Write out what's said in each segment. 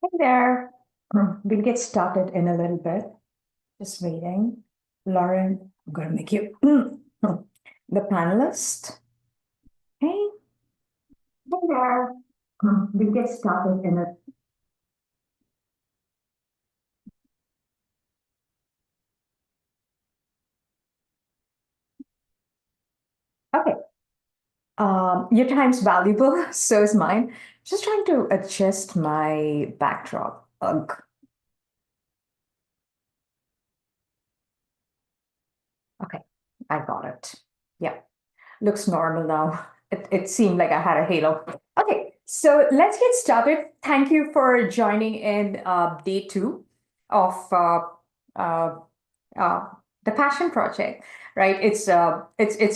Hey there. We'll get started in a little bit. Just waiting. Lauren, I'm going to make you the panelist. Hey, hey there. We'll get started in a. Okay. Your time's valuable, so is mine. Just trying to adjust my backdrop. Ugh. Okay, I got it. Yeah, looks normal now. It seemed like I had a halo. Okay, so let's get started. Thank you for joining in day two of uh, uh, the passion project. Right? It's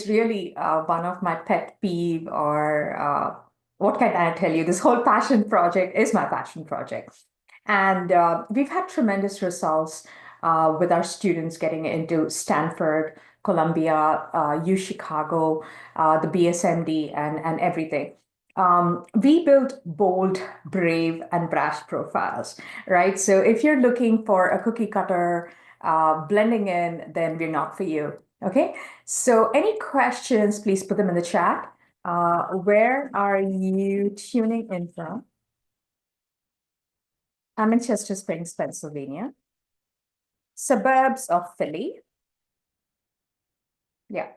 really one of my pet peeve, or what can I tell you? This whole passion project is my passion project, and we've had tremendous results with our students getting into Stanford, Columbia, U Chicago, the BSMD, and everything. We build bold, brave, and brash profiles, right? So if you're looking for a cookie cutter blending in, then we're not for you. Okay. So any questions, please put them in the chat. Where are you tuning in from? I'm in Chester Springs, Pennsylvania, suburbs of Philly. Yeah.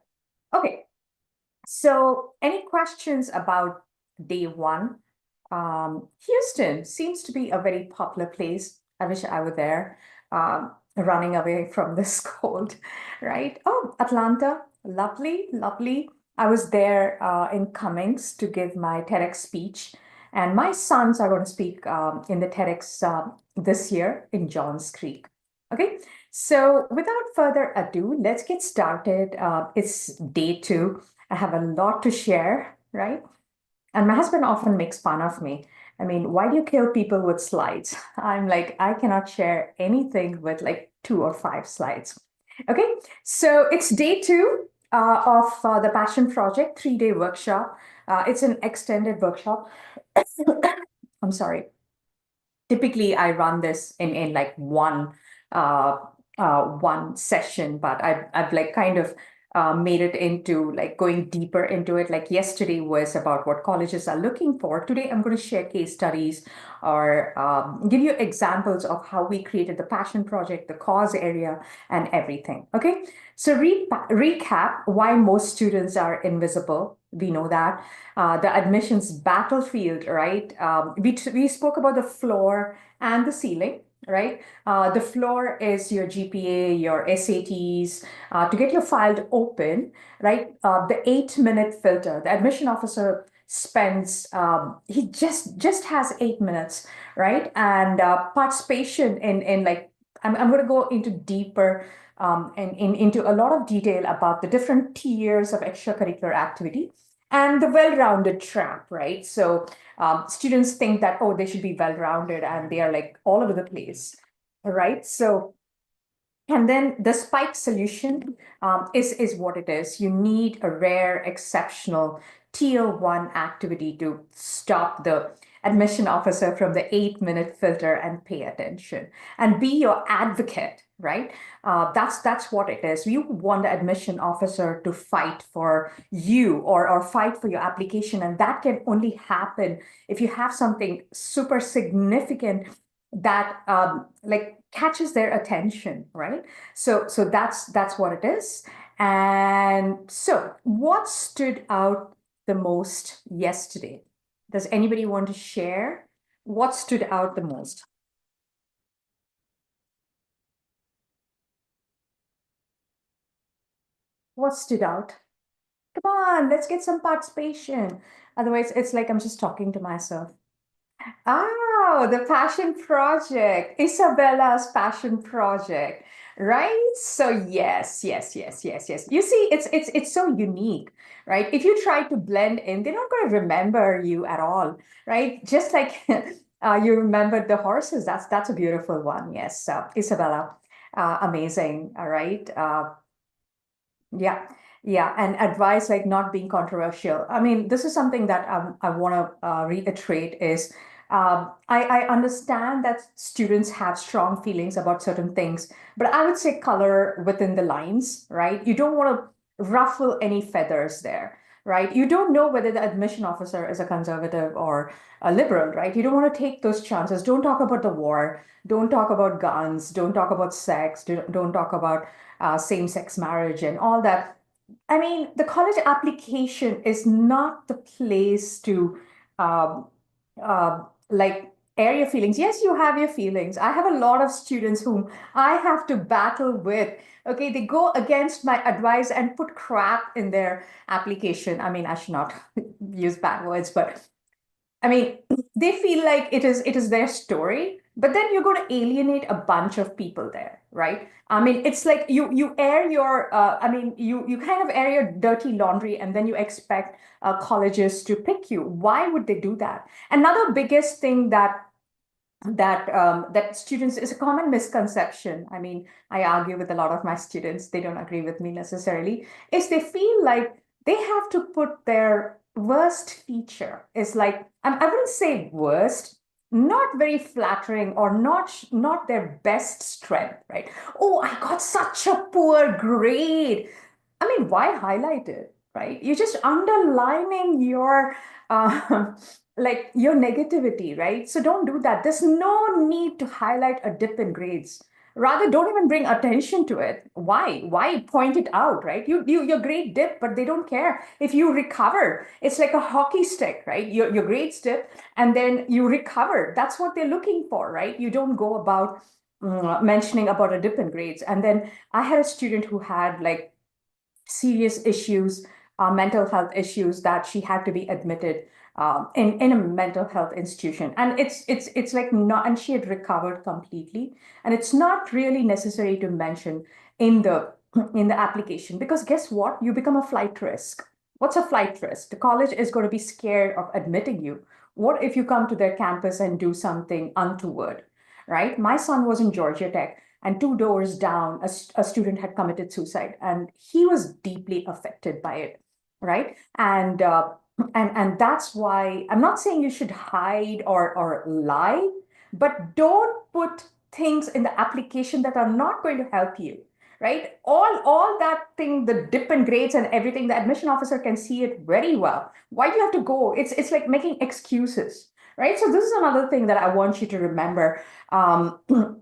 Okay. So any questions about day one? Houston seems to be a very popular place. I wish I were there, running away from this cold, right? Oh, Atlanta, lovely, lovely. I was there in Cummings to give my TEDx speech, and my sons are going to speak in the TEDx this year in Johns Creek. Okay, so without further ado, let's get started. It's day two. I have a lot to share, right? And my husband often makes fun of me. I mean, why do you kill people with slides? I'm like, I cannot share anything with like 2 or 5 slides. Okay, so it's day two of the Passion Project 3-day workshop. It's an extended workshop. I'm sorry. Typically, I run this in like uh, one session, but I've like kind of made it into like going deeper into it. Like yesterday was about what colleges are looking for. Today, I'm going to share case studies or give you examples of how we created the passion project, the cause area, and everything. Okay, so recap why most students are invisible. We know that the admissions battlefield, right? We spoke about the floor and the ceiling, right? The floor is your GPA, your SATs. To get your file open, right? The 8-minute filter. The admission officer spends he just has 8 minutes, right? And participation in like I'm going to go into deeper and into a lot of detail about the different tiers of extracurricular activity and the well-rounded trap, right? So students think that, oh, they should be well-rounded and they are like all over the place, right? So, and then the spike solution is what it is. You need a rare, exceptional tier one activity to stop the admission officer from the 8-minute filter and pay attention and be your advocate, right? That's what it is. You want the admission officer to fight for you or fight for your application, and that can only happen if you have something super significant that like catches their attention, right? So that's what it is. And so what stood out the most yesterday? Does anybody want to share what stood out the most? What stood out? Come on, let's get some participation. Otherwise, it's like I'm just talking to myself. Oh, the passion project, Isabella's passion project, right? So yes, yes, yes, yes, yes. You see, it's so unique, right? If you try to blend in, they're not going to remember you at all, right? Just like you remembered the horses. That's a beautiful one. Yes, Isabella, amazing. All right. Yeah, yeah, and advice like not being controversial. I mean, this is something that I want to reiterate is I understand that students have strong feelings about certain things, but I would say color within the lines, right? You don't want to ruffle any feathers there, right? You don't know whether the admission officer is a conservative or a liberal, right? You don't want to take those chances. Don't talk about the war. Don't talk about guns. Don't talk about sex. Don't talk about same-sex marriage and all that. I mean, the college application is not the place to um, like air your feelings. Yes, you have your feelings. I have a lot of students whom I have to battle with. Okay, they go against my advice and put crap in their application. I mean, I should not use bad words, but I mean, they feel like it is their story, but then you're going to alienate a bunch of people there, right? I mean, it's like you air your I mean, you kind of air your dirty laundry, and then you expect colleges to pick you. Why would they do that? Another biggest thing that students is a common misconception. I mean, I argue with a lot of my students, they don't agree with me necessarily, is they feel like they have to put their worst feature is like, I wouldn't say worst, not very flattering or not their best strength, right? Oh, I got such a poor grade. I mean, why highlight it, right? You're just underlining your uh, like your negativity, right? So don't do that. There's no need to highlight a dip in grades. Rather, don't even bring attention to it. Why? Why point it out, right? Your grade dip, but they don't care. If you recover, it's like a hockey stick, right? Your grades dip, and then you recover. That's what they're looking for, right? You don't go about mentioning about a dip in grades. And then I had a student who had like serious issues, mental health issues that she had to be admitted in a mental health institution, and it's like not, and she had recovered completely, and it's not really necessary to mention in the application because guess what? You become a flight risk. What's a flight risk? The college is going to be scared of admitting you. What if you come to their campus and do something untoward, right? My son was in Georgia Tech and two doors down, a student had committed suicide, and he was deeply affected by it, right? And that's why I'm not saying you should hide or lie, but don't put things in the application that are not going to help you, right? All that thing, the dip in grades and everything, the admission officer can see it very well. Why do you have to go? It's like making excuses, right? So this is another thing that I want you to remember,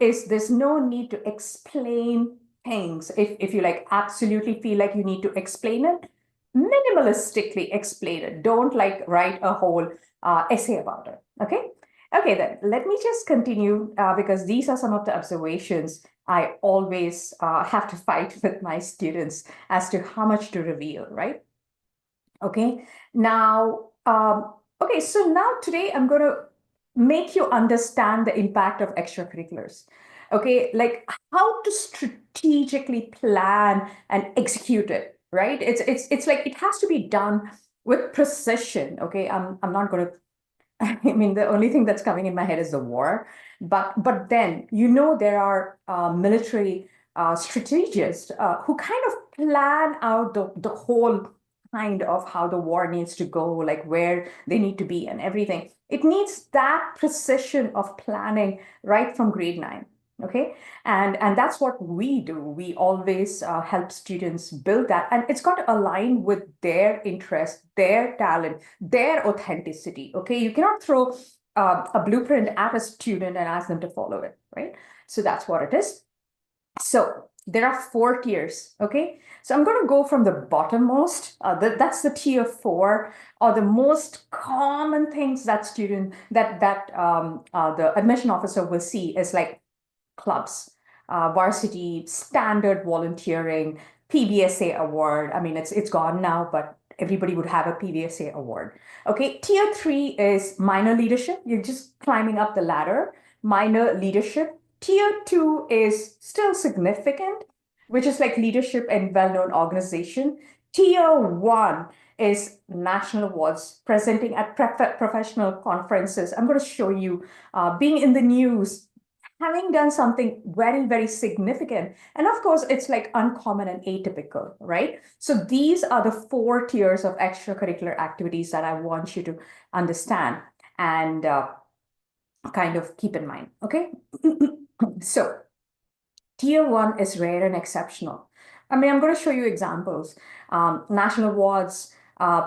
is there's no need to explain things. If you like absolutely feel like you need to explain it, minimalistically explain it. Don't like write a whole essay about it. Okay. Okay, then let me just continue because these are some of the observations I always have to fight with my students as to how much to reveal, right? Okay. Now, okay, so now today I'm going to make you understand the impact of extracurriculars. Okay, like how to strategically plan and execute it, right? It's like it has to be done with precision. Okay, I'm not going to I mean, the only thing that's coming in my head is the war. But then, there are military strategists who kind of plan out the whole kind of how the war needs to go, like where they need to be and everything. It needs that precision of planning right from grade 9. Okay. And that's what we do. We always help students build that. And it's got to align with their interest, their talent, their authenticity. Okay, you cannot throw a blueprint at a student and ask them to follow it, right? So that's what it is. So there are 4 tiers. Okay, so I'm going to go from the bottommost. That's the tier 4, or the most common things that the admission officer will see is like clubs, varsity, standard volunteering, PBSA award. I mean, it's gone now, but everybody would have a PBSA award. Okay, tier 3 is minor leadership. You're just climbing up the ladder. Minor leadership. Tier 2 is still significant, which is like leadership in well-known organization. Tier 1 is national awards, presenting at professional conferences. I'm going to show you being in the news, having done something very, very significant. And of course, it's like uncommon and atypical, right? So these are the 4 tiers of extracurricular activities that I want you to understand. And kind of keep in mind, okay? So tier one is rare and exceptional. I mean, I'm going to show you examples. National awards,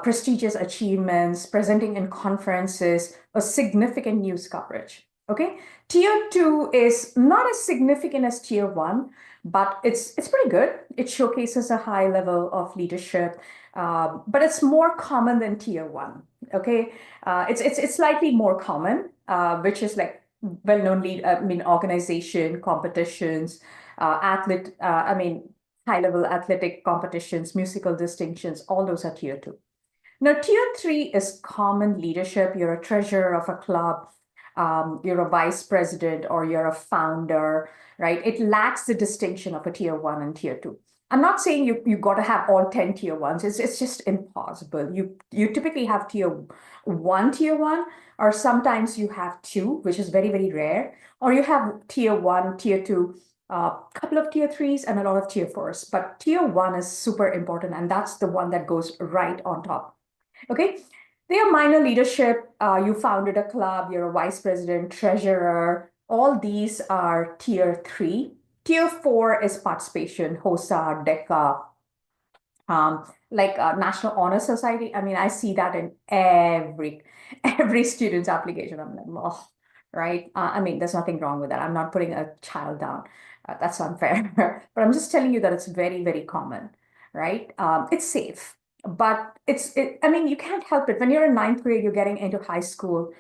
prestigious achievements, presenting in conferences, a significant news coverage. Okay, tier two is not as significant as tier one, but it's pretty good. It showcases a high level of leadership, but it's more common than tier one. Okay, it's slightly more common, which is like well-known lead, I mean, organization competitions, I mean, high-level athletic competitions, musical distinctions, all those are tier two. Now, tier three is common leadership. You're a treasurer of a club, you're a vice president, or you're a founder, right? It lacks the distinction of a tier one and tier two. I'm not saying you got to have all 10 tier ones. It's just impossible. You typically have tier one, or sometimes you have two, which is very, very rare, or you have tier one, tier two, a couple of tier threes, and a lot of tier fours. But tier one is super important, and that's the one that goes right on top. Okay. They are minor leadership. You founded a club, you're a vice president, treasurer. All these are tier three. Tier four is participation, HOSA, DECA, like National Honor Society. I mean, I see that in every student's application. I'm like, oh, right. I mean, there's nothing wrong with that. I'm not putting a child down. That's unfair. But I'm just telling you that it's very, very common, right? It's safe, but I mean, you can't help it. When you're in ninth grade, you're getting into high school,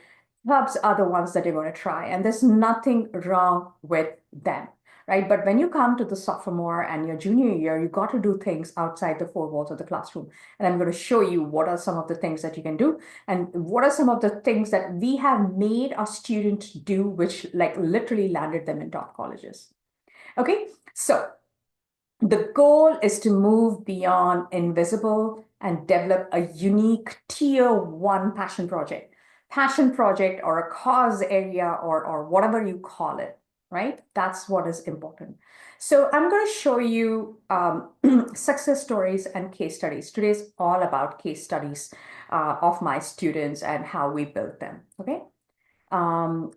clubs are the ones that you're going to try, and there's nothing wrong with them, right? But when you come to the sophomore and your junior year, you got to do things outside the four walls of the classroom. And I'm going to show you what are some of the things that you can do, and what are some of the things that we have made our students do, which like literally landed them in top colleges. Okay, so the goal is to move beyond invisible and develop a unique tier one passion project or a cause area, or whatever you call it, right? That's what is important. So I'm going to show you success stories and case studies. Today's all about case studies of my students and how we built them, okay?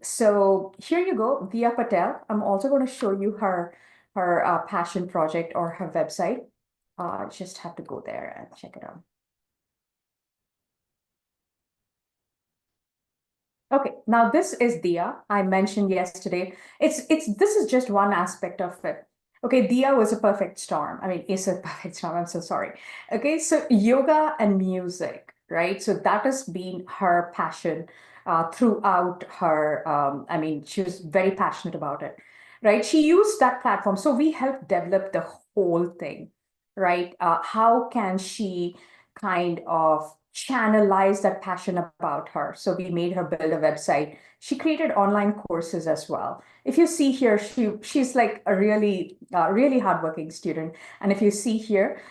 So here you go, Dia Patel. I'm also going to show you her passion project or her website. Just have to go there and check it out. Okay, now this is Dia. I mentioned yesterday. This is just one aspect of it. Okay, Dia was a perfect storm. I mean, is a perfect storm. I'm so sorry. Okay, so yoga and music, right? So that has been her passion throughout her. I mean, she was very passionate about it, right? She used that platform. So we helped develop the whole thing, right? How can she kind of channelize that passion about her? So we made her build a website. She created online courses as well. If you see here, she's like a really hardworking student. And if you see here,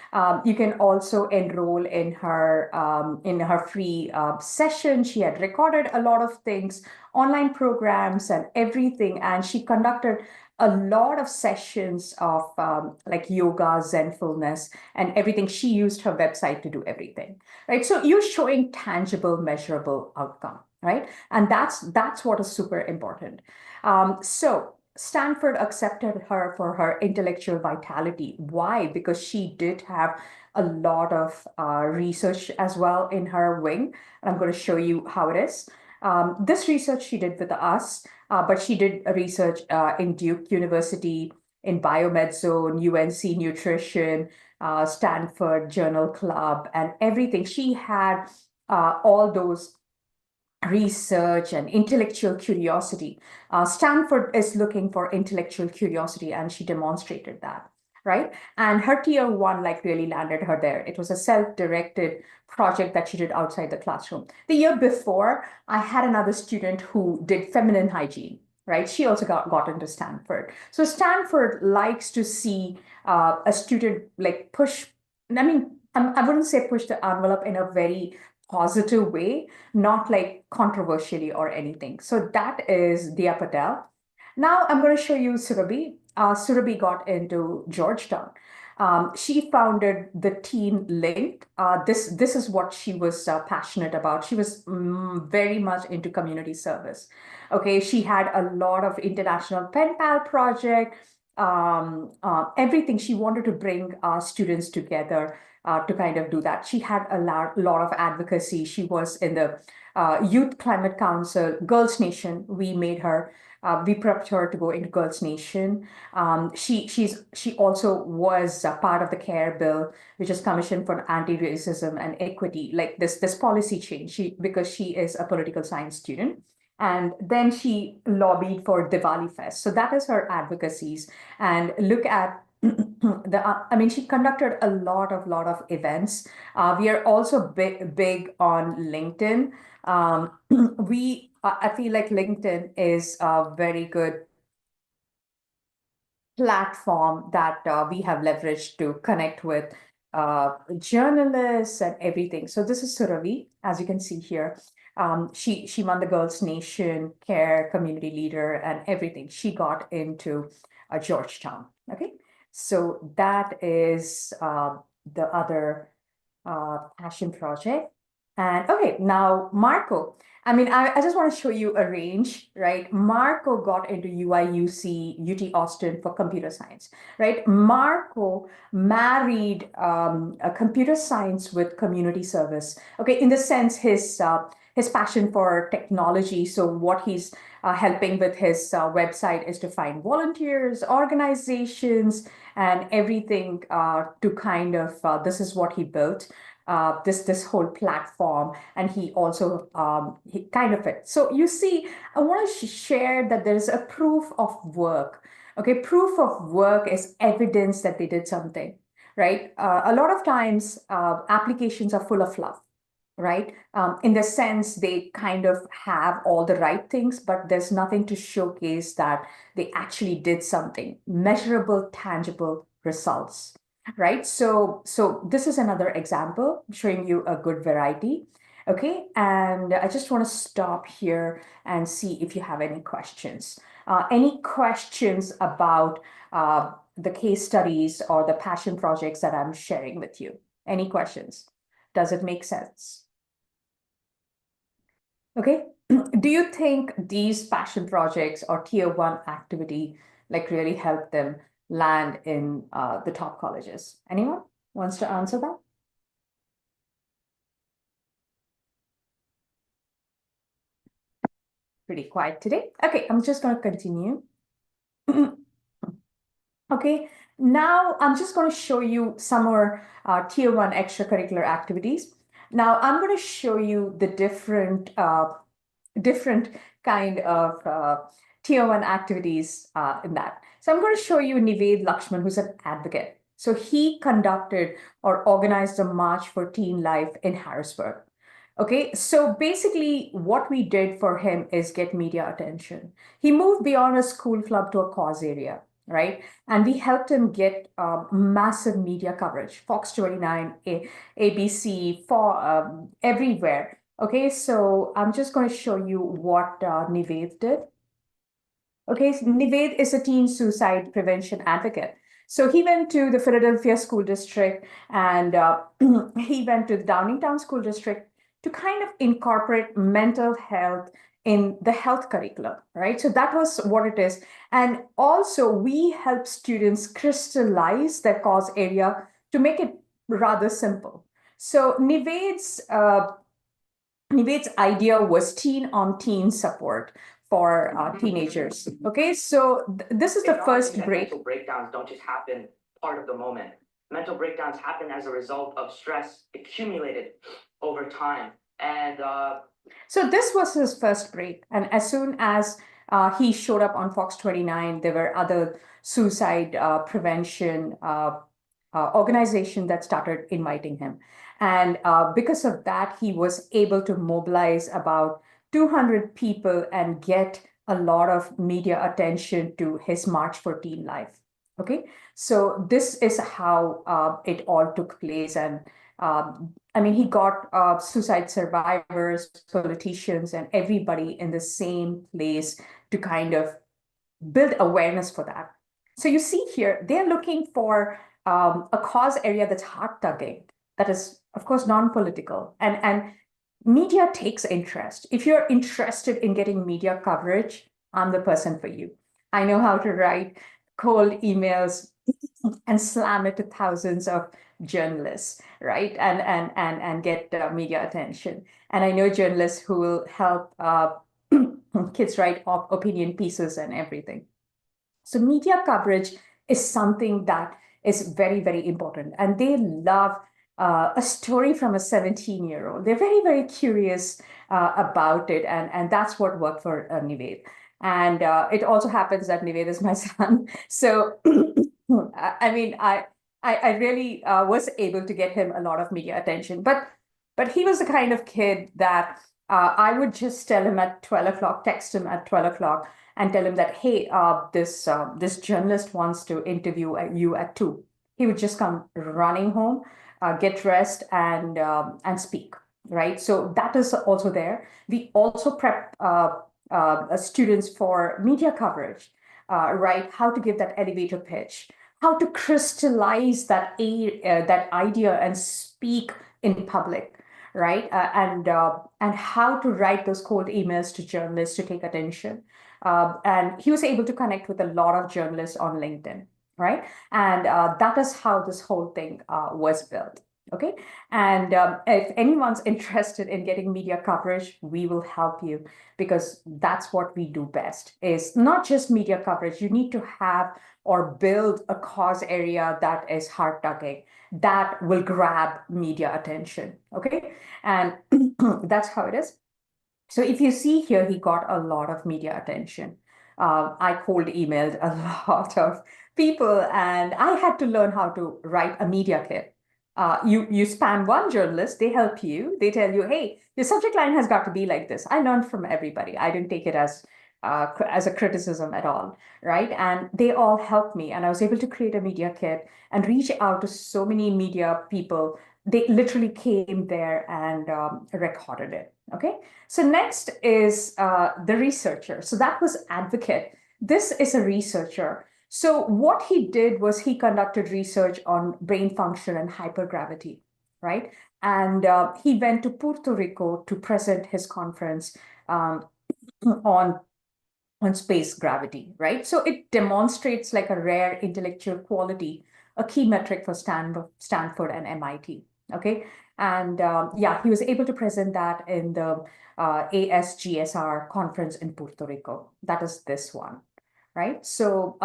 you can also enroll in her free session. She had recorded a lot of things, online programs and everything, and she conducted a lot of sessions of like yoga, Zenfulness, and everything. She used her website to do everything, right? So you're showing tangible, measurable outcome, right? And that's what is super important. So Stanford accepted her for her intellectual vitality. Why? Because she did have a lot of research as well in her wing. And I'm going to show you how it is. This research she did with us, but she did a research in Duke University, in Biomed Zone, UNC Nutrition, Stanford Journal Club, and everything. She had all those research and intellectual curiosity. Stanford is looking for intellectual curiosity, and she demonstrated that, right? And her tier one like really landed her there. It was a self-directed project that she did outside the classroom. The year before, I had another student who did feminine hygiene, right? She also got into Stanford. So Stanford likes to see a student like push, I mean, I wouldn't say push the envelope in a very positive way, not like controversially or anything. So that is Dia Patel. Now I'm going to show you Surabhi. Surabhi got into Georgetown. She founded the Teen Link. This is what she was passionate about. She was very much into community service. Okay, she had a lot of international pen pal project, everything. She wanted to bring students together to kind of do that. She had a lot of advocacy. She was in the Youth Climate Council, Girls Nation. We prepped her to go into Girls Nation. She also was a part of the CARE bill, which is Commission for Anti-Racism and Equity, like this policy change. Because she is a political science student. And then she lobbied for Diwali Fest. So that is her advocacies. And look at I mean, she conducted a lot of events. We are also big on LinkedIn. I feel like LinkedIn is a very good platform that we have leveraged to connect with journalists and everything. So this is Surabhi, as you can see here. She won the Girls Nation Care Community Leader and everything. She got into Georgetown. Okay, so that is the other passion project. And okay, now Marco. I mean, I just want to show you a range, right? Marco got into UIUC, UT Austin for computer science, right? Marco married a computer science with community service. Okay, in the sense his passion for technology. So what he's helping with his website is to find volunteers, organizations, and everything to kind of this is what he built this whole platform, and he also he kind of it. So you see, I want to share that there's a proof of work. Okay, proof of work is evidence that they did something, right? A lot of times applications are full of fluff, right? In the sense they kind of have all the right things, but there's nothing to showcase that they actually did something, measurable, tangible results, right? So this is another example showing you a good variety. Okay, and I just want to stop here and see if you have any questions. Any questions about the case studies or the passion projects that I'm sharing with you? Any questions? Does it make sense? Okay. Do you think these passion projects or tier one activity like really help them land in the top colleges? Anyone wants to answer that? Pretty quiet today. Okay, I'm just going to continue. Okay, now I'm just going to show you some more tier one extracurricular activities. Now I'm going to show you the different kind of tier one activities in that. So I'm going to show you Nived Lakshman, who's an advocate. So he conducted or organized a March for Teen Life in Harrisburg. Okay, so basically what we did for him is get media attention. He moved beyond a school club to a cause area, right? And we helped him get massive media coverage, Fox 29, ABC, for everywhere. Okay, so I'm just going to show you what Nived did. Okay, so Nived is a teen suicide prevention advocate. So he went to the Philadelphia School District and he went to the Downingtown School District to kind of incorporate mental health in the health curriculum, right? So that was what it is. And also, we help students crystallize their cause area to make it rather simple. So Nived's idea was teen on teen support for teenagers. Okay, so this is the first break. Mental breakdowns don't just happen part of the moment. Mental breakdowns happen as a result of stress accumulated over time. And so this was his first break. And as soon as he showed up on Fox 29, there were other suicide prevention organization that started inviting him. And because of that, he was able to mobilize about 200 people and get a lot of media attention to his March for Teen Life. Okay, so this is how it all took place. And I mean, he got suicide survivors, politicians, and everybody in the same place to kind of build awareness for that. So you see here, they're looking for a cause area that's heart tugging, that is, of course, non-political. And media takes interest. If you're interested in getting media coverage, I'm the person for you. I know how to write cold emails and slam it to thousands of journalists, right? And get media attention. And I know journalists who will help kids write opinion pieces and everything. So media coverage is something that is very, very important. And they love a story from a 17-year-old. They're very, very curious about it. And that's what worked for Nived. And it also happens that Nived is my son. So, I mean, I really was able to get him a lot of media attention. But he was the kind of kid that I would just tell him at 12 o'clock, text him at 12 o'clock, and tell him that, hey, this journalist wants to interview you at 2. He would just come running home, get dressed, and speak, right? So that is also there. We also prep students for media coverage, right? How to give that elevator pitch, how to crystallize that idea and speak in public, right? And how to write those cold emails to journalists to take attention. And he was able to connect with a lot of journalists on LinkedIn, right? And that is how this whole thing was built. Okay. And if anyone's interested in getting media coverage, we will help you, because that's what we do best. Is not just media coverage. You need to have or build a cause area that is heart-tugging, that will grab media attention. Okay. And that's how it is. So if you see here, he got a lot of media attention. I cold emailed a lot of people, and I had to learn how to write a media kit. You spam one journalist, they help you. They tell you, hey, your subject line has got to be like this. I learned from everybody. I didn't take it as a criticism at all, right? And they all helped me, and I was able to create a media kit and reach out to so many media people. They literally came there and recorded it. Okay. So next is the researcher. So that was advocate. This is a researcher. So what he did was he conducted research on brain function and hypergravity, right? And he went to Puerto Rico to present his conference on space gravity, right? So it demonstrates like a rare intellectual quality, a key metric for Stanford and MIT. Okay. And yeah, he was able to present that in the ASGSR conference in Puerto Rico. That is this one, right? So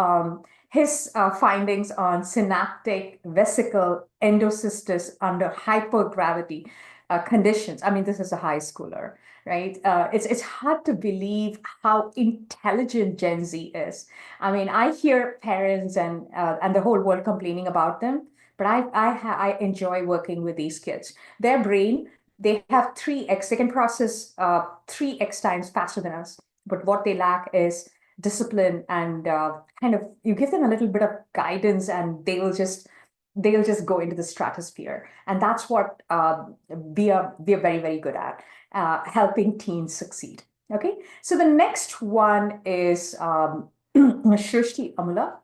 his findings on synaptic vesicle endocystis under hypergravity conditions. I mean, this is a high schooler, right? It's hard to believe how intelligent Gen Z is. I mean, I hear parents and the whole world complaining about them, but I enjoy working with these kids. Their brain, they have 3x. They can process 3x times faster than us. But what they lack is discipline and kind of you give them a little bit of guidance, and they'll just go into the stratosphere. And that's what we are very, very good at, helping teens succeed. Okay, so the next one is Shrishti Amula.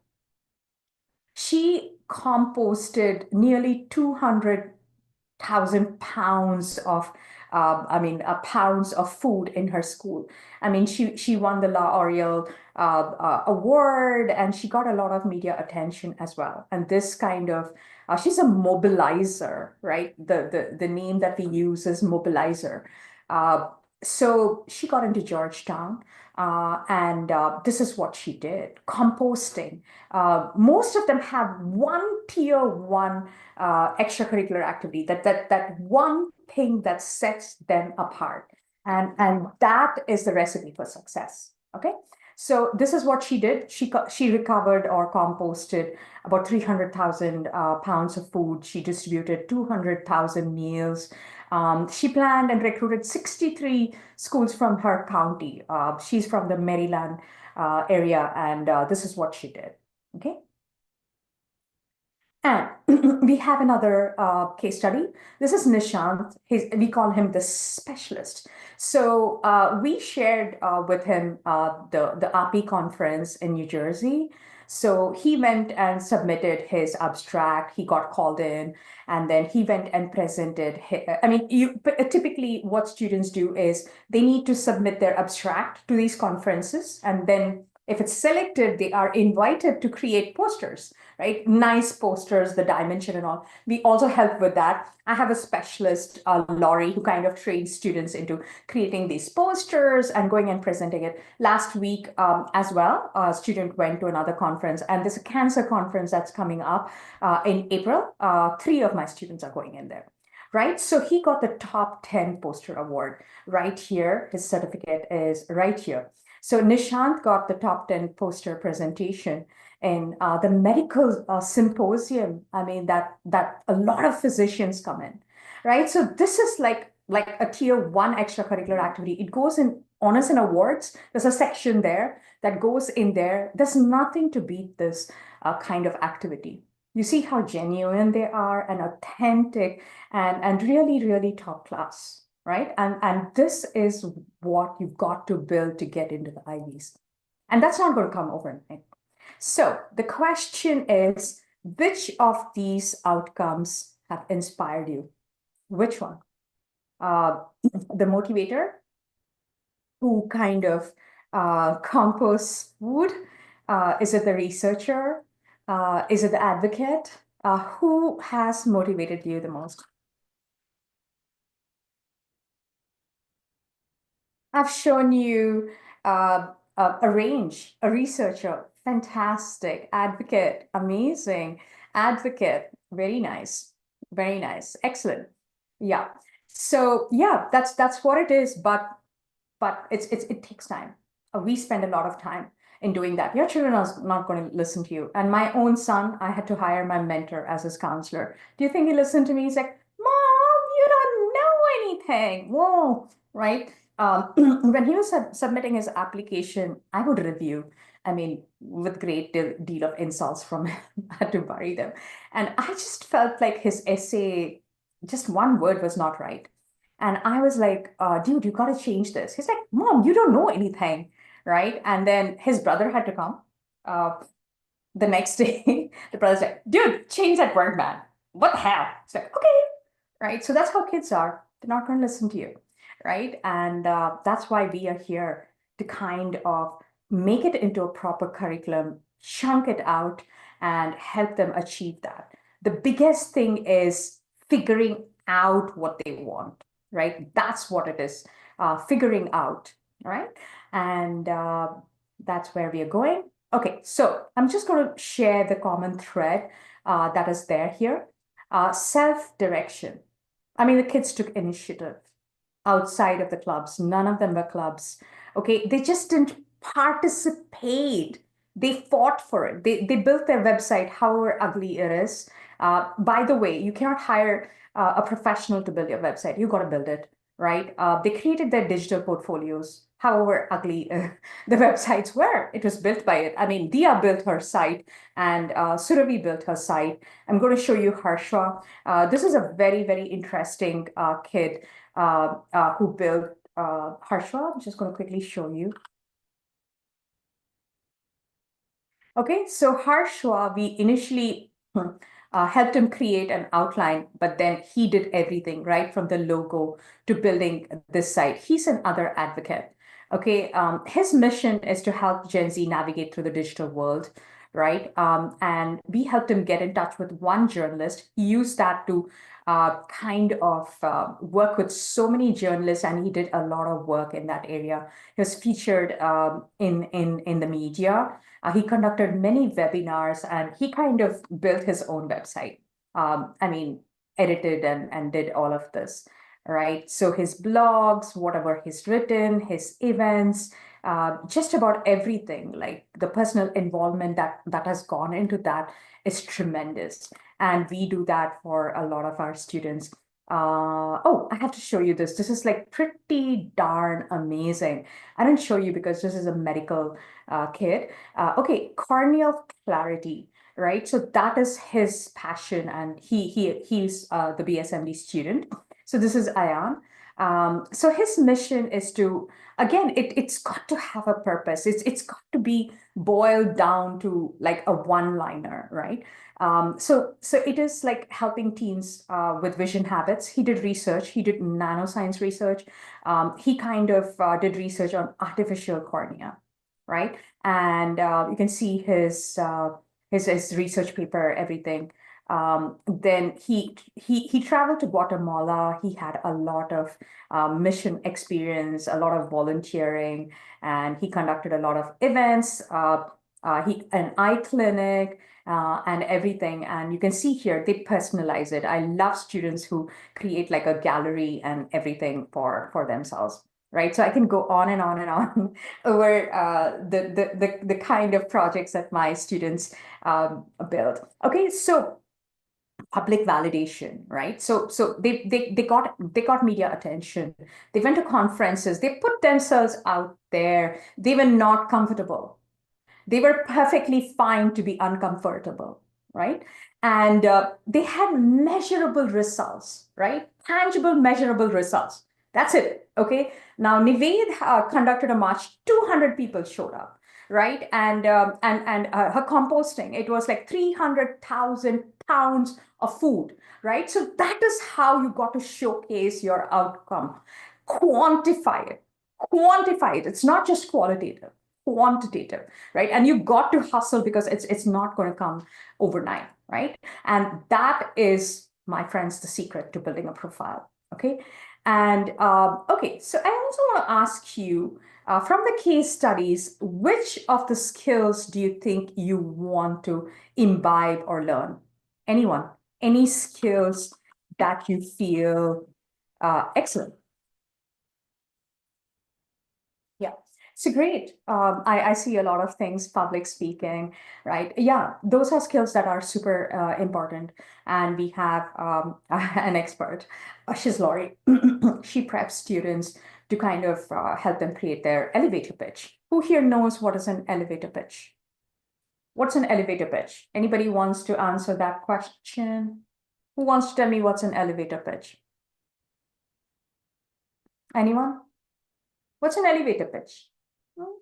She composted nearly 200,000 pounds of pounds of food in her school. I mean, she won the L'Oreal award, and she got a lot of media attention as well. And this kind of she's a mobilizer, right? The name that we use is mobilizer. So she got into Georgetown, and this is what she did: composting. Most of them have one tier one extracurricular activity, that one thing that sets them apart, and that is the recipe for success. Okay. So this is what she did. She recovered or composted about 300,000 pounds of food. She distributed 200,000 meals. She planned and recruited 63 schools from her county. She's from the Maryland area, and this is what she did. Okay. And we have another case study. This is Nishant. We call him the specialist. So we shared with him the API conference in New Jersey. So he went and submitted his abstract. He got called in, and then he went and presented. I mean, typically what students do is they need to submit their abstract to these conferences, and then if it's selected, they are invited to create posters, right? Nice posters, the dimension and all. We also help with that. I have a specialist, Laurie, who kind of trains students into creating these posters and going and presenting it. Last week as well, a student went to another conference, and there's a cancer conference that's coming up in April. 3 of my students are going in there. Right, so he got the top 10 poster award right here. His certificate is right here. So Nishant got the top 10 poster presentation in the medical symposium. I mean, that a lot of physicians come in, right? So this is like a tier 1 extracurricular activity. It goes in honors and awards. There's a section there that goes in there. There's nothing to beat this kind of activity. You see how genuine they are and authentic and really, really top class, right? And this is what you've got to build to get into the Ivies. And that's not going to come overnight. So the question is, which of these outcomes have inspired you? Which one? The motivator who kind of composts food? Is it the researcher? Is it the advocate? Who has motivated you the most? I've shown you a range, a researcher, fantastic, advocate, amazing, advocate, very nice, excellent. Yeah. So yeah, that's what it is, but it takes time. We spend a lot of time in doing that. Your children are not going to listen to you. And my own son, I had to hire my mentor as his counselor. Do you think he listened to me? He's like, Mom, you don't know anything. Whoa, right? When he was submitting his application, I would review. I mean, with great deal of insults from him, I had to bury them. And I just felt like his essay, just one word was not right. And I was like, dude, you got to change this. He's like, Mom, you don't know anything, right? And then his brother had to come uh, the next day. The brother's like, dude, change that word, man. What the hell? It's like, okay, right? So that's how kids are. They're not going to listen to you, right? And that's why we are here to kind of make it into a proper curriculum, chunk it out, and help them achieve that. The biggest thing is figuring out what they want, right? That's what it is, figuring out, right? And that's where we are going. Okay, so I'm just going to share the common thread that is there here. Self-direction. I mean, the kids took initiative outside of the clubs. None of them were clubs. Okay, they just didn't participate. They fought for it. They built their website, however ugly it is. By the way, you cannot hire a professional to build your website. You got to build it, right? They created their digital portfolios, however ugly the websites were. It was built by it. I mean, Dia built her site and Surabhi built her site. I'm going to show you Harshwa. This is a very, very interesting kid who built Harshwa. I'm just going to quickly show you. Okay, so Harshwa, we initially helped him create an outline, but then he did everything, right? From the logo to building this site. He's another advocate. Okay, his mission is to help Gen Z navigate through the digital world, right? And we helped him get in touch with one journalist. He used that to kind of work with so many journalists, and he did a lot of work in that area. He was featured in the media. He conducted many webinars, and he kind of built his own website. I mean, edited and did all of this, right? So his blogs, whatever he's written, his events, just about everything, like the personal involvement that has gone into that is tremendous. And we do that for a lot of our students. Oh, I have to show you this. This is like pretty darn amazing. I didn't show you because this is a medical kid. Okay, corneal clarity, right? So that is his passion, and he's the BSMD student. So this is Ayan. So his mission is to, again, it's got to have a purpose. It's got to be boiled down to like a one-liner, right? So it is like helping teens with vision habits. He did research. He did nanoscience research. He kind of did research on artificial cornea, right? And you can see his research paper, everything. Then he traveled to Guatemala. He had a lot of mission experience, a lot of volunteering, and he conducted a lot of events. He an eye clinic and everything. And you can see here, they personalize it. I love students who create like a gallery and everything for themselves. Right. So I can go on and on and on over the kind of projects that my students build. Okay, so public validation, right? So they got media attention. They went to conferences. They put themselves out there. They were not comfortable. They were perfectly fine to be uncomfortable, right? And they had measurable results, right? Tangible, measurable results. That's it. Okay. Now, Nived conducted a march. 200 people showed up, right? And her composting. It was like 300,000 pounds of food, right? So that is how you got to showcase your outcome. Quantify it. Quantify it. It's not just qualitative, quantitative, right? And you got to hustle because it's not going to come overnight, right? And that is, my friends, the secret to building a profile. Okay. And okay, so I also want to ask you from the case studies, which of the skills do you think you want to imbibe or learn? Anyone? Any skills that you feel excellent? Yeah. So great. I see a lot of things, public speaking, right? Yeah, those are skills that are super important. And we have an expert. She's Laurie. She preps students to kind of help them create their elevator pitch. Who here knows what is an elevator pitch? What's an elevator pitch? Anybody wants to answer that question? Who wants to tell me what's an elevator pitch? Anyone? What's an elevator pitch? Hmm?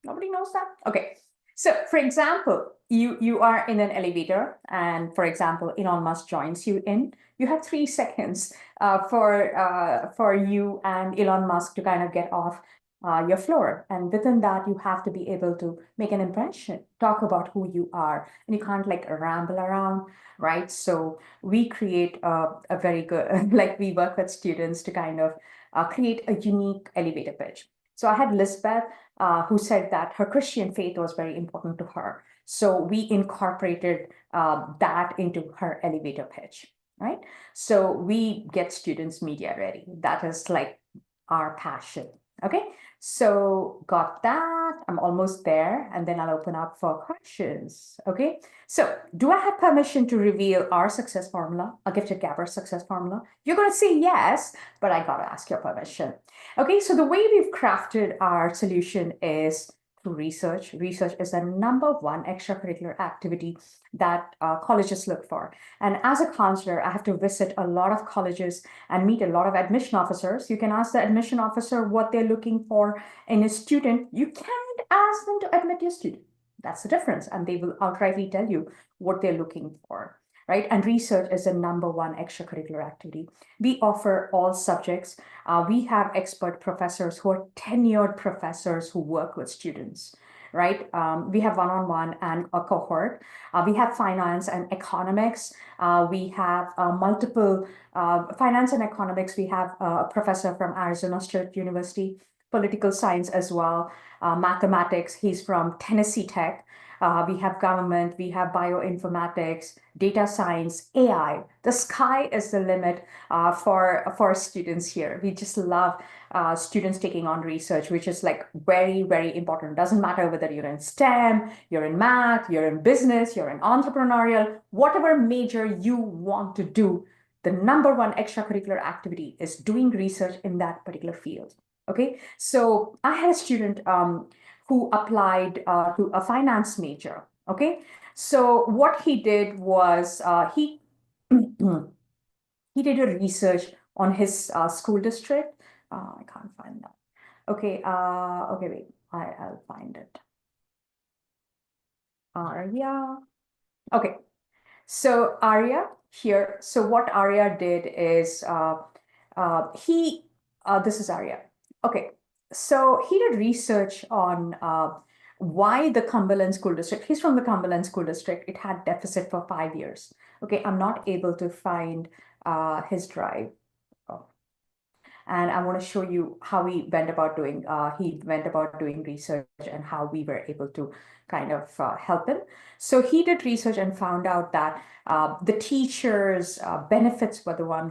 Nobody knows that? Okay. So for example, you are in an elevator and for example, Elon Musk joins you in. You have 3 seconds for you and Elon Musk to kind of get off your floor. And within that, you have to be able to make an impression, talk about who you are. And you can't like ramble around, right? So we create a very good, like we work with students to kind of create a unique elevator pitch. So I had Lisbeth who said that her Christian faith was very important to her. So we incorporated that into her elevator pitch, right? So we get students media ready. That is like our passion. Okay, so got that. I'm almost there, and then I'll open up for questions. Okay, so do I have permission to reveal our success formula, a gifted gapper success formula? You're going to say yes, but I got to ask your permission. Okay, so the way we've crafted our solution is through research. Research is the number one extracurricular activity that colleges look for. And as a counselor, I have to visit a lot of colleges and meet a lot of admission officers. You can ask the admission officer what they're looking for in a student. You can't ask them to admit your student. That's the difference. And they will outrightly tell you what they're looking for, right? And research is the number one extracurricular activity. We offer all subjects. We have expert professors who are tenured professors who work with students, right? We have one-on-one and a cohort. We have finance and economics. We have multiple finance and economics. We have a professor from Arizona State University, political science as well, mathematics. He's from Tennessee Tech. We have government, we have bioinformatics, data science, AI. The sky is the limit for students here. We just love students taking on research, which is like very, very important. Doesn't matter whether you're in STEM, you're in math, you're in business, you're in entrepreneurial, whatever major you want to do, the number one extracurricular activity is doing research in that particular field. Okay, so I had a student who applied to a finance major. Okay, so what he did was he he did a research on his school district. I can't find that. Okay, okay, wait, I'll find it. Arya. Okay, so Arya here. So what Arya did is this is Arya. Okay, so he did research on why the Cumberland School District. He's from the Cumberland School District. It had deficit for 5 years. Okay, I'm not able to find his drive. Oh, and I want to show you how he went about doing research and how we were able to kind of help him. So he did research and found out that the teachers' benefits were the one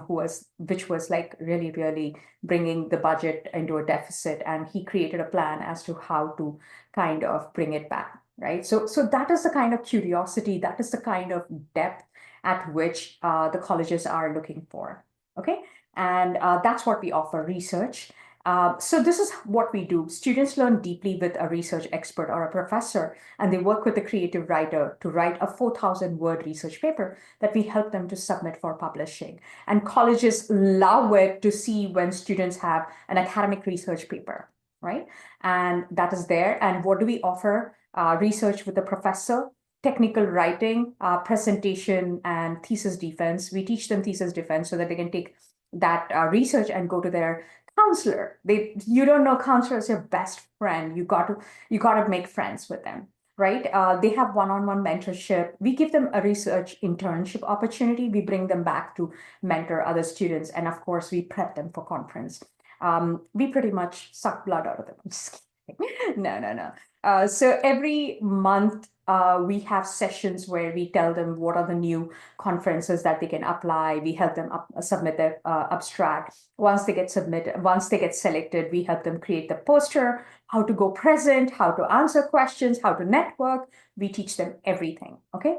which was like really, really bringing the budget into a deficit. And he created a plan as to how to kind of bring it back, right? So that is the kind of curiosity, that is the kind of depth at which the colleges are looking for, okay? And that's what we offer, research. So this is what we do. Students learn deeply with a research expert or a professor, and they work with a creative writer to write a 4,000-word research paper that we help them to submit for publishing. And colleges love it to see when students have an academic research paper, right? And that is there. And what do we offer? Research with a professor, technical writing, presentation, and thesis defense. We teach them thesis defense so that they can take that research and go to their counselor. You don't know counselor is your best friend. You got to make friends with them, right? They have one-on-one mentorship. We give them a research internship opportunity. We bring them back to mentor other students, and of course, we prep them for conference. We pretty much suck blood out of them. Just kidding. No. So every month, we have sessions where we tell them what are the new conferences that they can apply. We help them submit their abstract. Once they get selected, we help them create the poster, how to go present, how to answer questions, how to network. We teach them everything, okay?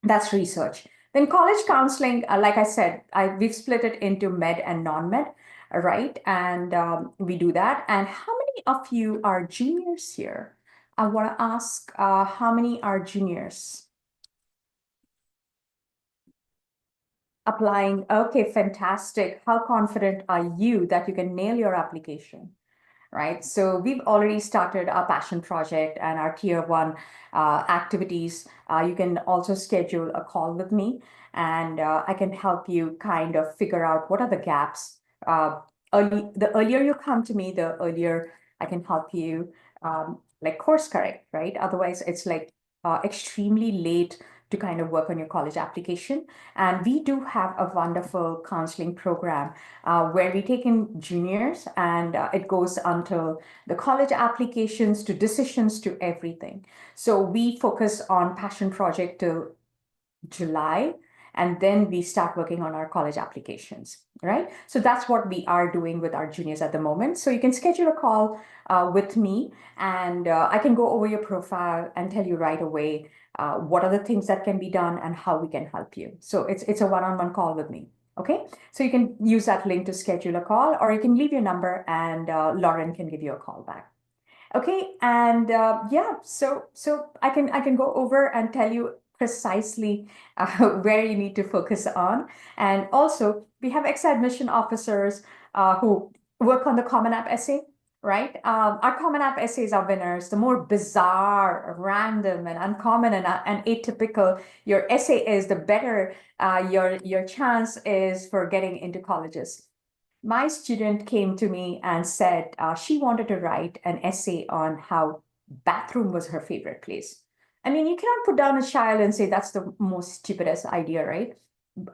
That's research. Then college counseling, like I said, we've split it into med and non-med, right? And we do that. And how many of you are juniors here? I want to ask how many are juniors applying? Okay, fantastic. How confident are you that you can nail your application? Right. So we've already started our passion project and our tier one activities. You can also schedule a call with me, and I can help you kind of figure out what are the gaps. The earlier you come to me, the earlier I can help you like course correct, right? Otherwise, it's like extremely late to kind of work on your college application. And we do have a wonderful counseling program where we take in juniors, and it goes until the college applications to decisions to everything. So we focus on passion project till July, and then we start working on our college applications, right? So that's what we are doing with our juniors at the moment. So you can schedule a call with me, and I can go over your profile and tell you right away what are the things that can be done and how we can help you. So it's a one-on-one call with me. Okay, so you can use that link to schedule a call, or you can leave your number and Lauren can give you a call back. Okay, and yeah, so I can go over and tell you precisely where you need to focus on. And also, we have ex-admission officers who work on the Common App essay, right? Our Common App essays are winners. The more bizarre, random, and uncommon and atypical your essay is, the better your chance is for getting into colleges. My student came to me and said she wanted to write an essay on how bathroom was her favorite place. I mean, you cannot put down a child and say that's the most stupidest idea, right?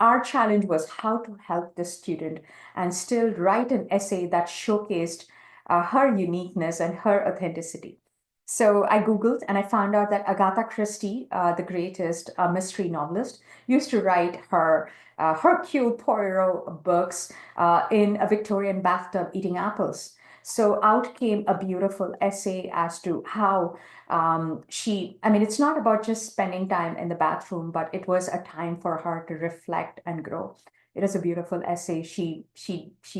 Our challenge was how to help the student and still write an essay that showcased her uniqueness and her authenticity. So I Googled and I found out that Agatha Christie, the greatest mystery novelist, used to write her Hercule Poirot books in a Victorian bathtub eating apples. So out came a beautiful essay as to how I mean, it's not about just spending time in the bathroom, but it was a time for her to reflect and grow. It is a beautiful essay. She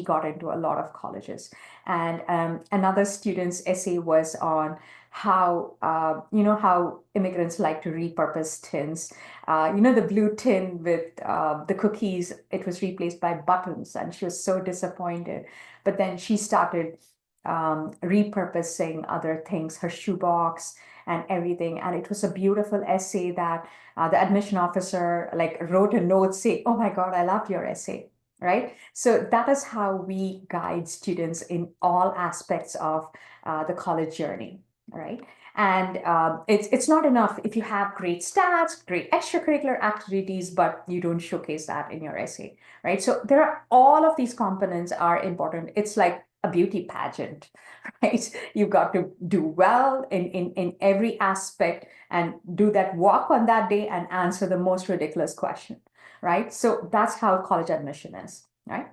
got into a lot of colleges. And another student's essay was on how how immigrants like to repurpose tins. The blue tin with the cookies, it was replaced by buttons, and she was so disappointed. But then she started repurposing other things, her shoebox and everything. And it was a beautiful essay that the admission officer like wrote a note saying, "Oh my God, I loved your essay." Right? So that is how we guide students in all aspects of the college journey. Right? And it's not enough if you have great stats, great extracurricular activities, but you don't showcase that in your essay, right? So there are all of these components are important. It's like a beauty pageant, right? You've got to do well in every aspect and do that walk on that day and answer the most ridiculous question, right? So that's how college admission is, right?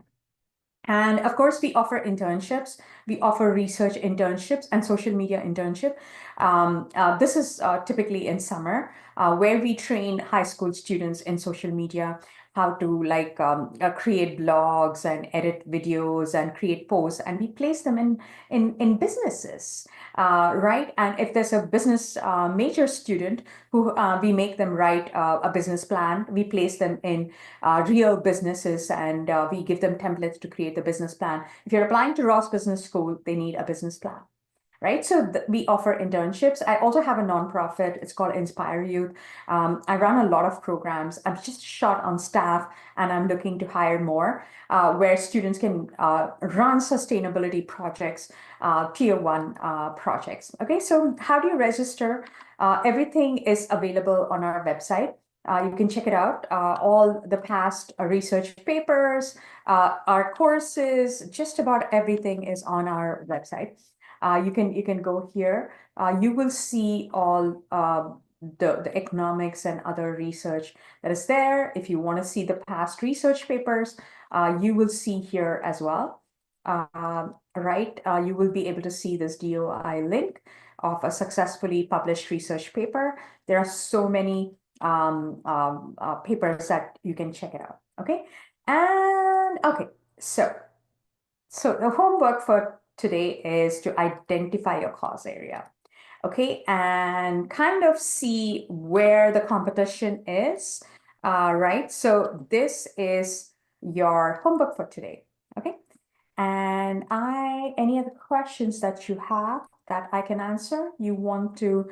And of course, we offer internships. We offer research internships and social media internship. This is typically in summer, where we train high school students in social media, how to like create blogs and edit videos and create posts, and we place them in businesses, right? And if there's a business major student who we make them write a business plan, we place them in real businesses, and we give them templates to create the business plan. If you're applying to Ross Business School, they need a business plan, right? So we offer internships. I also have a nonprofit. It's called Inspire Youth. I run a lot of programs. I'm just short on staff, and I'm looking to hire more, where students can run sustainability projects, tier one projects. Okay, so how do you register? Everything is available on our website. You can check it out. All the past research papers, our courses, just about everything is on our website. You can go here. You will see all the economics and other research that is there. If you want to see the past research papers, you will see here as well. Right, you will be able to see this DOI link of a successfully published research paper. There are so many papers that you can check it out. Okay, and okay, so the homework for today is to identify your cause area, okay, and kind of see where the competition is, right? So this is your homework for today, okay? And any other questions that you have that I can answer, you want to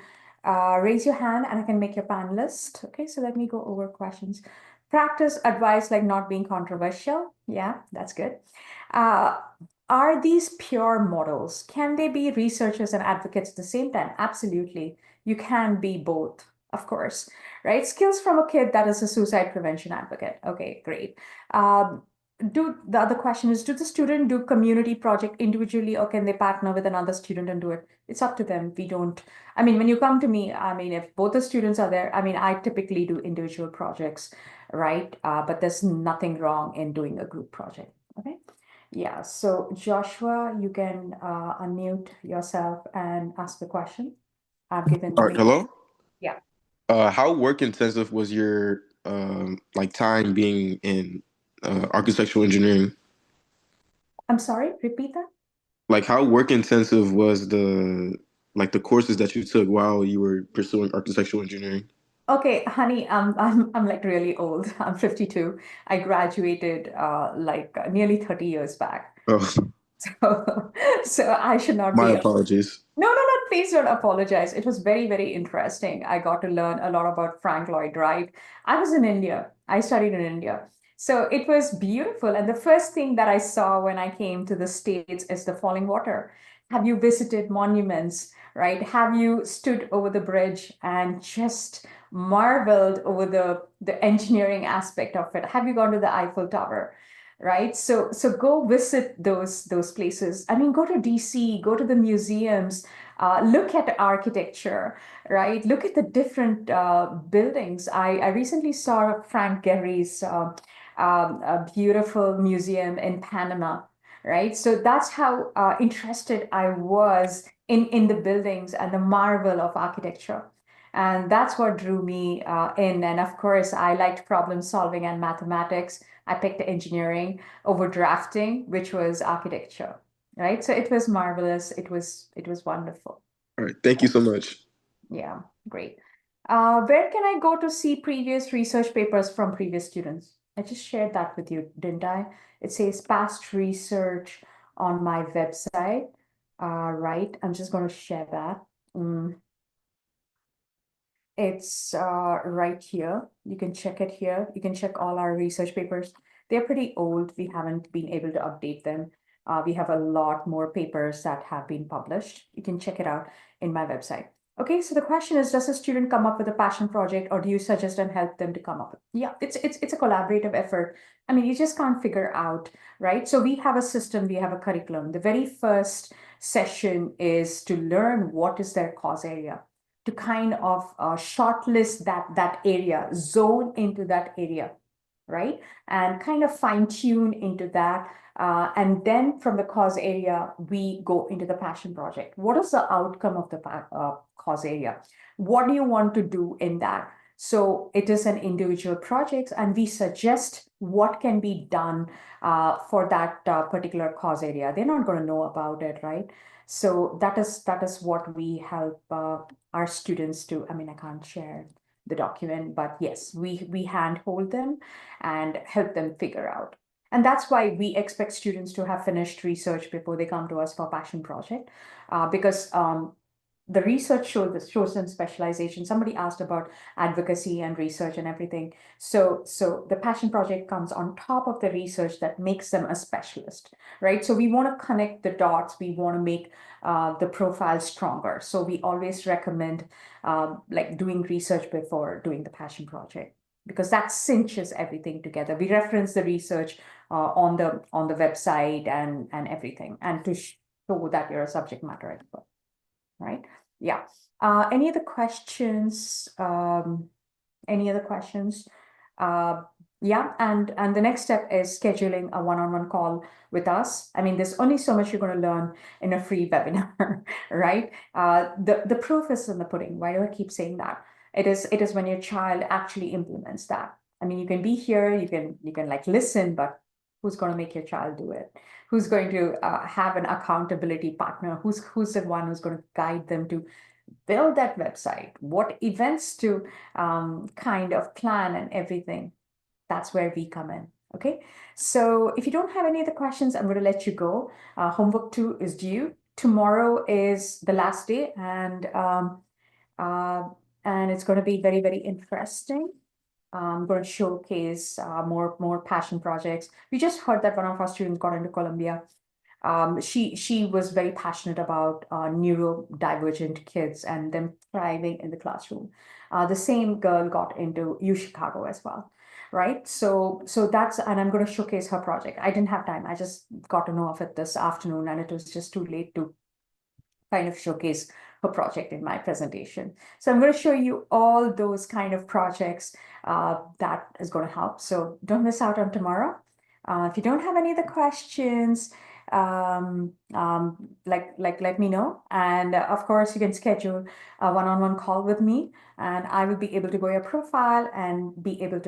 raise your hand and I can make your panelist. Okay, so let me go over questions. Practice advice like not being controversial. Yeah, that's good. Are these pure models? Can they be researchers and advocates at the same time? Absolutely. You can be both, of course, right? Skills from a kid that is a suicide prevention advocate. Okay, great. The other question is, do the student do community project individually, or can they partner with another student and do it? It's up to them. We don't, I mean, when you come to me, I mean, if both the students are there, I mean, I typically do individual projects, right? But there's nothing wrong in doing a group project, okay? Yeah, so Joshua, you can unmute yourself and ask the question. I've given All right, me. hello. Yeah. How work intensive was your like time being in architectural engineering? I'm sorry, repeat that. Like how work intensive was the courses that you took while you were pursuing architectural engineering? Okay, honey, I'm like really old. I'm 52. I graduated like nearly 30 years back. Oh, So, so I should not my be. apologies. No, no, no, please don't apologize. It was very, very interesting. I got to learn a lot about Frank Lloyd Wright. I was in India. I studied in India. So it was beautiful. And the first thing that I saw when I came to the States is the falling water. Have you visited monuments, right? Have you stood over the bridge and just marveled over the engineering aspect of it? Have you gone to the Eiffel Tower? Right, so go visit those places. I mean, go to DC, go to the museums, look at architecture, right? Look at the different buildings. I recently saw Frank Gehry's a beautiful museum in Panama, right? So that's how interested I was in the buildings and the marvel of architecture. And that's what drew me in. And of course, I liked problem solving and mathematics. I picked engineering over drafting, which was architecture, right? So it was marvelous. It was wonderful. All right. Thank you so much. Yeah, great. Where can I go to see previous research papers from previous students? I just shared that with you, didn't I? It says past research on my website. Right, I'm just going to share that. It's right here. You can check it here. You can check all our research papers. They're pretty old. We haven't been able to update them. We have a lot more papers that have been published. You can check it out in my website. Okay, so the question is, does a student come up with a passion project, or do you suggest and help them to come up with? Yeah, it's a collaborative effort. I mean, you just can't figure out, right? So we have a system, we have a curriculum. The very first session is to learn what is their cause area, to kind of shortlist that area, zone into that area, right? And kind of fine tune into that. And then from the cause area, we go into the passion project. What is the outcome of the cause area? What do you want to do in that? So it is an individual project, and we suggest what can be done for that particular cause area. They're not going to know about it, right? So that is what we help our students do. I mean, I can't share the document, but yes, we handhold them and help them figure out. And that's why we expect students to have finished research before they come to us for passion project, because the research shows them specialization. Somebody asked about advocacy and research and everything. So the passion project comes on top of the research that makes them a specialist, right? So we want to connect the dots. We want to make the profile stronger. So we always recommend like doing research before doing the passion project, because that cinches everything together. We reference the research on the website and everything, and to show that you're a subject matter expert. Right? Yeah. Any other questions? Any other questions? Yeah, and the next step is scheduling a one-on-one call with us. I mean, there's only so much you're going to learn in a free webinar, right? The proof is in the pudding. Why do I keep saying that? It is when your child actually implements that. I mean, you can be here, you can like listen, but who's going to make your child do it? Who's going to have an accountability partner? Who's the one who's going to guide them to build that website? What events to kind of plan and everything? That's where we come in. Okay, so if you don't have any other questions, I'm going to let you go. Homework 2 is due. Tomorrow is the last day, and it's going to be very, very interesting. I'm going to showcase more passion projects. We just heard that one of our students got into Columbia. She was very passionate about neurodivergent kids and them thriving in the classroom. The same girl got into UChicago as well, right? So that's, and I'm going to showcase her project. I didn't have time. I just got to know of it this afternoon, and it was just too late to kind of showcase her project in my presentation. So I'm going to show you all those kind of projects that is going to help. So don't miss out on tomorrow. If you don't have any other questions, let me know. And of course, you can schedule a one-on-one call with me, and I will be able to go your profile and be able to